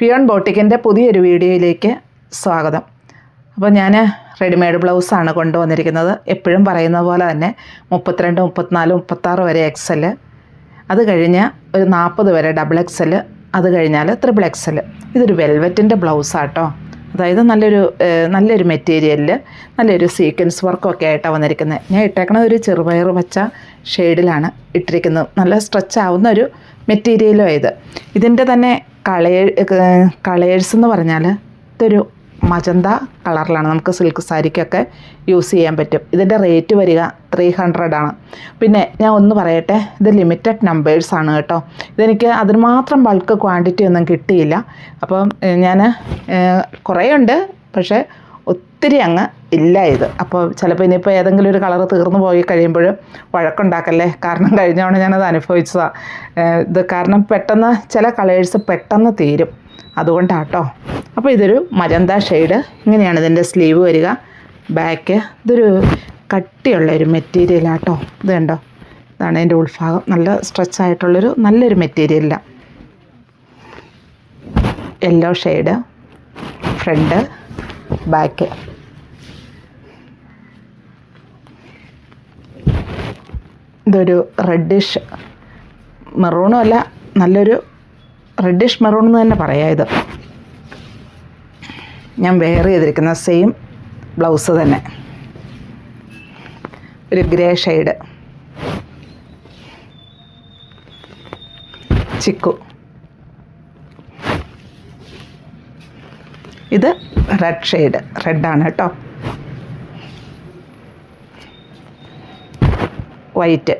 Peon ബോട്ടിക്കിൻ്റെ പുതിയൊരു വീഡിയോയിലേക്ക് സ്വാഗതം. അപ്പോൾ ഞാൻ റെഡിമെയ്ഡ് ബ്ലൗസാണ് കൊണ്ടുവന്നിരിക്കുന്നത്. എപ്പോഴും പറയുന്ന പോലെ തന്നെ 32, 34, 36 വരെ XL, അത് കഴിഞ്ഞ് ഒരു 40 വരെ XXL, അത് കഴിഞ്ഞാൽ XXL. ഇതൊരു വെൽവെറ്റിൻ്റെ ബ്ലൗസാട്ടോ. അതായത് നല്ലൊരു മെറ്റീരിയലിൽ നല്ലൊരു സീക്വൻസ് വർക്കൊക്കെ ആയിട്ടാണ് വന്നിരിക്കുന്നത്. ഞാൻ ഇട്ടേക്കണത് ഒരു ചെറുപയർ പച്ച ഷെയ്ഡിലാണ് ഇട്ടിരിക്കുന്നത്. നല്ല സ്ട്രെച്ച് ആവുന്ന ഒരു മെറ്റീരിയലും ഇത്. ഇതിൻ്റെ തന്നെ കളേഴ്സ് എന്ന് പറഞ്ഞാൽ ഇതൊരു മജന്ത കളറിലാണ്. നമുക്ക് സിൽക്ക് സാരിക്കൊക്കെ യൂസ് ചെയ്യാൻ പറ്റും. ഇതിൻ്റെ റേറ്റ് വരിക 300 ആണ്. പിന്നെ ഞാൻ ഒന്ന് പറയട്ടെ, ഇത് ലിമിറ്റഡ് നമ്പേഴ്സാണ് കേട്ടോ. ഇതെനിക്ക് അതിന് മാത്രം ബൾക്ക് ക്വാണ്ടിറ്റി ഒന്നും കിട്ടിയില്ല. അപ്പം ഞാൻ കുറേ ഉണ്ട്, പക്ഷേ ഒത്തിരി അങ്ങ് ഇല്ല ഇത്. അപ്പോൾ ചിലപ്പോൾ ഇനിയിപ്പോൾ ഏതെങ്കിലും ഒരു കളർ തീർന്നു പോയി കഴിയുമ്പോൾ വഴക്കുണ്ടാക്കല്ലേ. കാരണം കഴിഞ്ഞ തവണ ഞാനത് അനുഭവിച്ചതാണ്. ഇത് കാരണം പെട്ടെന്ന് ചില കളേഴ്സ് പെട്ടെന്ന് തീരും, അതുകൊണ്ടാട്ടോ. അപ്പോൾ ഇതൊരു മജന്ത ഷെയ്ഡ്. ഇങ്ങനെയാണ് ഇതിൻ്റെ സ്ലീവ് വരിക. ബാക്ക് ഇതൊരു കട്ടിയുള്ള ഒരു മെറ്റീരിയലാട്ടോ. ഇത് കണ്ടോ, ഇതാണ് അതിൻ്റെ ഉൾഭാഗം. നല്ല സ്ട്രെച്ച് ആയിട്ടുള്ളൊരു നല്ലൊരു മെറ്റീരിയലാണ്. Yellow shade front, back. ഇതൊരു റെഡിഷ് മെറൂണും അല്ല, നല്ലൊരു റെഡിഷ് മെറൂൺ എന്ന് തന്നെ പറയാം. ഇത് ഞാൻ വെയർ ചെയ്തിരിക്കുന്ന സെയിം ബ്ലൗസ് തന്നെ. ഒരു ഗ്രേ ഷെയ്ഡ് ചിക്കു. ഇത് റെഡ് ഷെയ്ഡ്, റെഡാണ് കേട്ടോ. White,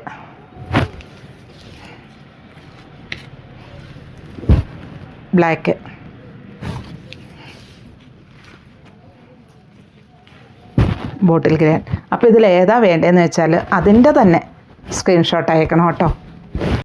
black, bottle green. അപ്പോൾ ഇതിൽ ഏതാ വേണ്ടതെന്ന് വെച്ചാൽ അതിൻ്റെ തന്നെ സ്ക്രീൻഷോട്ട് അയക്കണം കേട്ടോ.